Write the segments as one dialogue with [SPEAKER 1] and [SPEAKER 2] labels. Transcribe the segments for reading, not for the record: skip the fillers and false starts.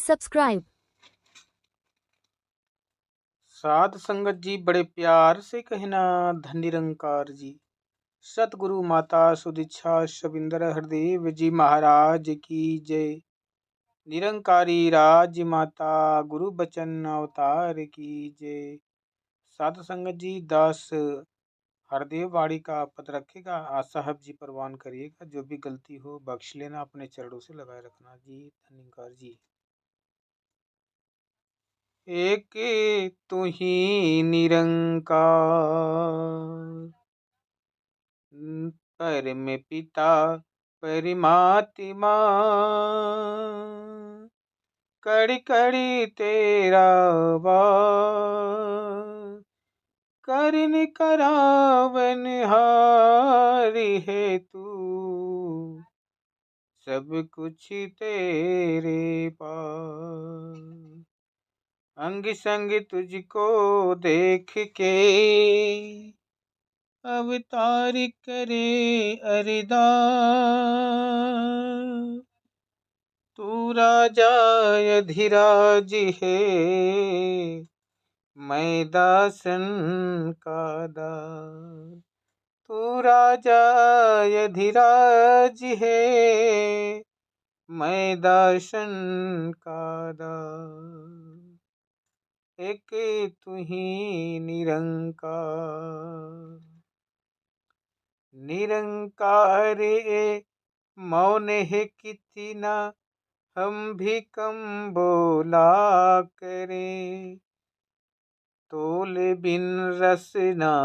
[SPEAKER 1] Subscribe.
[SPEAKER 2] साध संगत जी बड़े प्यार से कहना धन निरंकार जी। सतगुरु माता सुदीक्षा शबिंदर हरदेव जी महाराज की जय। निरंकारी राज माता गुरु बचन अवतार की जय। साध संगत जी दास हरदेव वाणी का पद रखेगा, आप साहब जी परवान करिएगा। जो भी गलती हो बख्श लेना, अपने चरणों से लगाए रखना जी। धन्यकार जी। एक तू ही निरंकार, परम पिता परमात्मा, कड़ी कड़ी तेरा वार, करन करावन हारी है तू, सब कुछ तेरे पास। अंग संग तुझको देख के अवतार करे अरदास, तू राजा अधिराज है, मैं दासन का दास। तू राजा अधिराज है, मैं दासन का दास। एक तू ही निरंकार, निरंकार मौन है कितना, हम भी कम बोला करे, तोल बिन रसना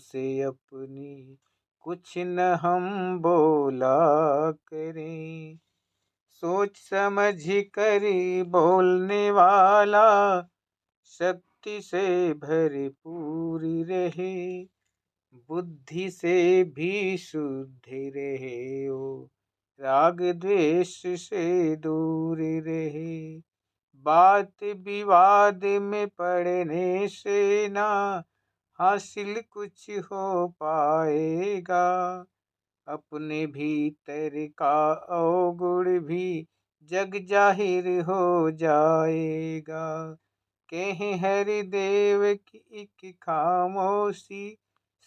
[SPEAKER 2] से अपनी कुछ न हम बोला करें। सोच समझ कर बोलने वाला, शक्ति से भरपूर रहे, बुद्धि से भी शुद्ध रहे ओ, राग द्वेष से दूर रहे। बात विवाद में पड़ने से ना हासिल कुछ हो पाएगा, अपने भीतर का अवगुण भी जग जाहिर हो जाएगा। कहें हरिदेव की एक खामोशी,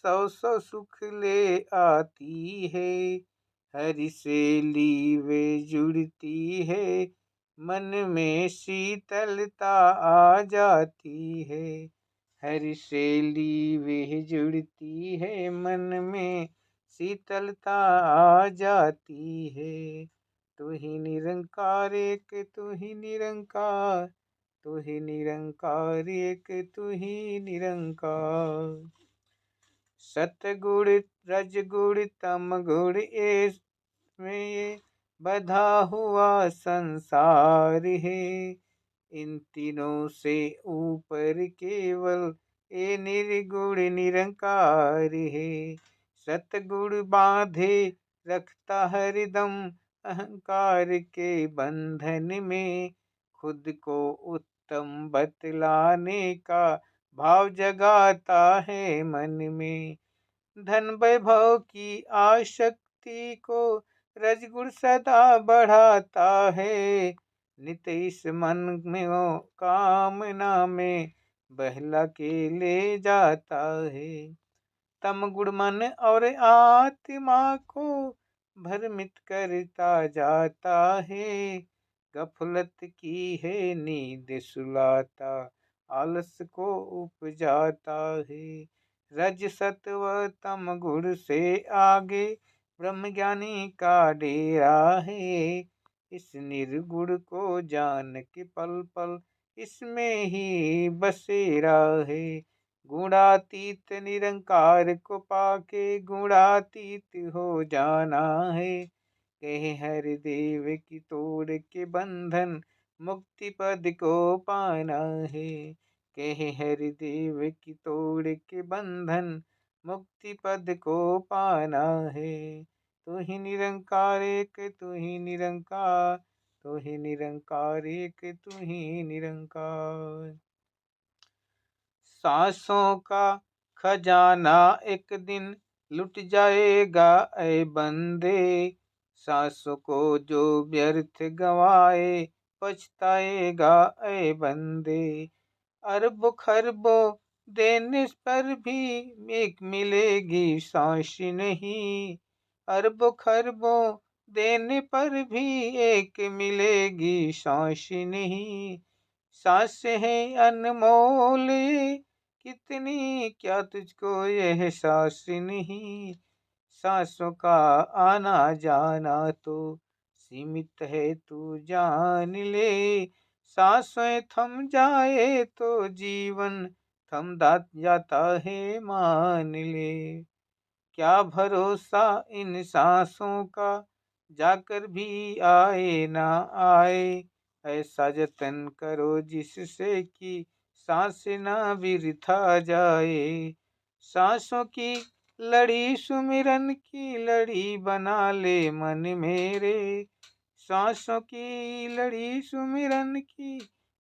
[SPEAKER 2] सौ सौ सुख ले आती है, हरि से लीवे जुड़ती है, मन में शीतलता आ जाती है। हरि से लीवे जुड़ती है, मन में शीतलता आ जाती है। तू ही निरंकार, एक तू ही निरंकार, तू ही निरंकार, एक तू ही निरंकार। सतगुण रजगुण तम गुण में ये बधा हुआ संसार है, इन तीनों से ऊपर केवल ये निर्गुण निरंकार है। सतगुण बांधे रखता हरदम अहंकार के बंधन में, खुद को उत्तम बतलाने का भाव जगाता है मन में। धन वैभव की आसक्ति को रजगुण सदा बढ़ाता है, नित इस मन में कामना में बहला के ले जाता है। तम गुण मन और आत्मा को भ्रमित करता जाता है, गफलत की है नींद सुलाता, आलस को उपजाता है। रज सत्व तम गुण से आगे ब्रह्म ज्ञानी का डेरा है, इस निर्गुण को जान के पल पल इसमें ही बसेरा है। गुणातीत निरंकार को पाके गुणातीत हो जाना है, कहे हरिदेव की तोड़ के बंधन मुक्ति पद को पाना है। कहे हरिदेव की तोड़ के बंधन मुक्ति पद को पाना है। तू ही निरंकार, एक तू ही निरंकार, तू ही निरंकार, एक तू ही निरंकार। सांसों का खजाना एक दिन लुट जाएगा ऐ बंदे, सांसों को जो व्यर्थ गवाए पछताएगा ऐ बंदे। अरबों खरबों देने पर भी एक मिलेगी सांस नहीं। अरबों खरबों देने पर भी एक मिलेगी सांस नहीं। सांस है अनमोल ये कितनी, क्या तुझको यह एहसास नहीं। सांसों का आना जाना तो सीमित है, तू जान ले। सांसें थम जाए तो जीवन जाता है, मान ले। क्या भरोसा इन सांसों का, जाकर भी आए ना आए। ऐसा जतन करो जिससे कि सांस ना बिरथा जाए। सांसों की लड़ी सुमिरन की लड़ी बना ले मन मेरे। सांसों की लड़ी सुमिरन की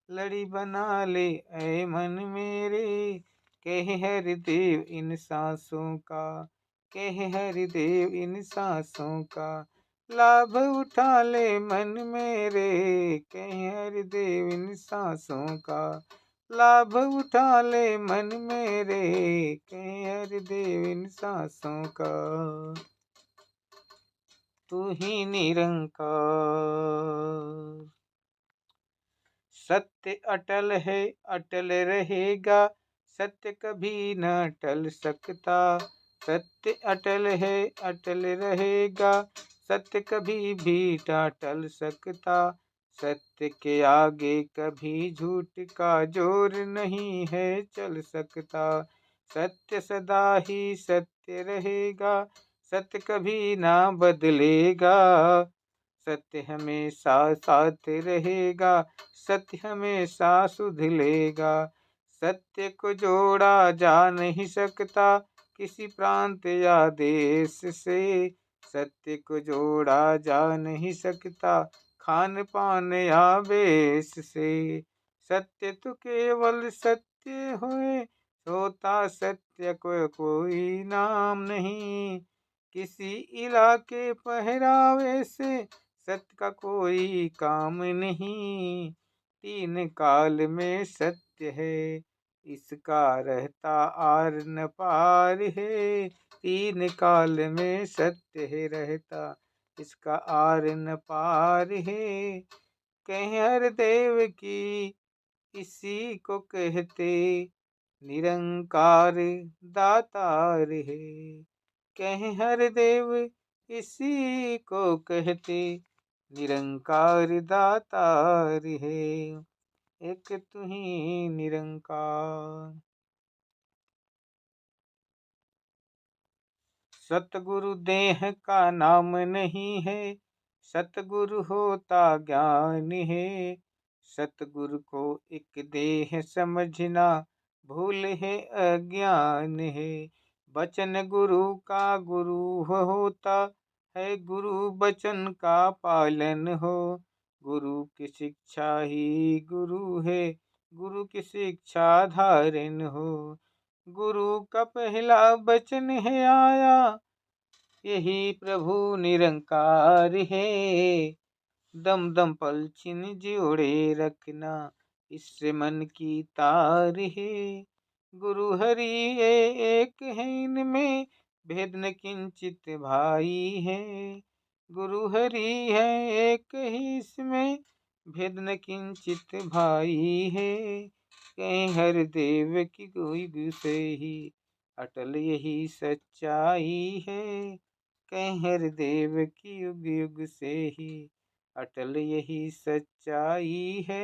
[SPEAKER 2] लड़ी बना ले ऐ मन मेरे। कह हरिदेव इन सांसों का, कह हरिदेव इन सांसों का, लाभ उठा ले मन मेरे। कह हरिदेव इन सांसों का, लाभ उठा ले मन मेरे। कह हरिदेव इन सांसों का, तू ही निरंकार। सत्य अटल है, अटल रहेगा, सत्य कभी न टल सकता। सत्य अटल है, अटल रहेगा, सत्य कभी भी न टल सकता। सत्य के आगे कभी झूठ का जोर नहीं है चल सकता। सत्य सदा ही सत्य रहेगा, सत्य कभी ना बदलेगा। सत्य हमेशा साथ रहेगा, सत्य हमेशा सुधलेगा। सत्य को जोड़ा जा नहीं सकता किसी प्रांत या देश से। सत्य को जोड़ा जा नहीं सकता खान पान या वेश से। सत्य तो केवल सत्य होए, होता सत्य को कोई नाम नहीं। किसी इलाके पहरावे से सत्य का कोई काम नहीं। तीन काल में सत्य है, इसका रहता आर न पार है। तीन काल में सत्य है रहता, इसका आर न पार है। कह हर देव की इसी को कहते, निरंकार दातार है। कह हर देव इसी को कहते, निरंकार दातार है। एक तू ही निरंकार। सतगुरु देह का नाम नहीं है, सतगुरु होता ज्ञान है। सतगुरु को एक देह समझना भूल है, अज्ञान है। बचन गुरु का गुरु होता है, गुरु बचन का पालन हो। गुरु की शिक्षा ही गुरु है, गुरु की शिक्षा धारण हो। गुरु का पहला वचन है आया, यही प्रभु निरंकार है। दम दम पल छिन जोड़े रखना, इससे मन की तार है। गुरु हरि ये एक है, इनमें भेद न किंचित भाई है। गुरु हरि है एक ही, इसमें भेद न किंचित भाई है। कहीं हर देव की कोई गुसे ही, अटल यही सच्चाई है। कहीं हर देव की युग युग से ही, अटल यही सच्चाई है।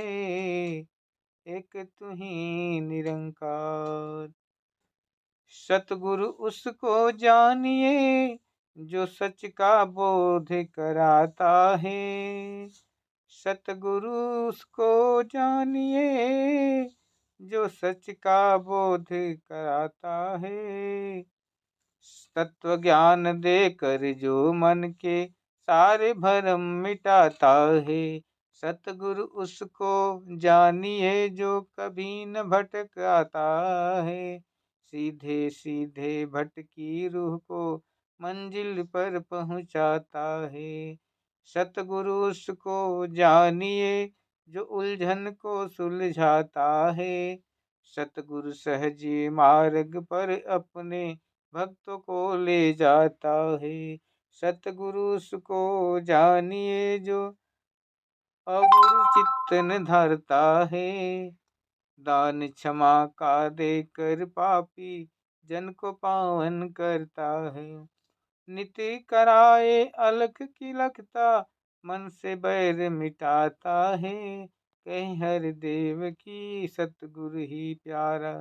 [SPEAKER 2] एक तू ही निरंकार। सतगुरु उसको जानिए, जो सच का बोध कराता है। सतगुरु उसको जानिए, जो सच का बोध कराता है। तत्व ज्ञान देकर जो मन के सारे भरम मिटाता है। सतगुरु उसको जानिए, जो कभी न भटकाता है। सीधे सीधे भटकी रूह को मंजिल पर पहुंचाता है। सतगुरु उसको जानिए, जो उलझन को सुलझाता है। सतगुरु सहज मार्ग पर अपने भक्तों को ले जाता है। सतगुरु उसको जानिए जो अगुरु चित्तन धरता है। दान क्षमा का देकर पापी जन को पावन करता है। नित्य कराए अलख की लखता मन से बैर मिटाता है। कहीं हर देव की सतगुरु ही प्यारा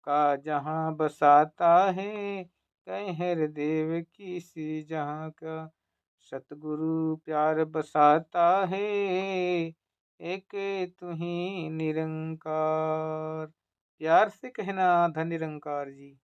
[SPEAKER 2] का जहाँ बसाता है। कहीं हर देव की सी जहाँ का सतगुरु प्यार बसाता है। एक तू ही निरंकार। प्यार से कहना धन निरंकार जी।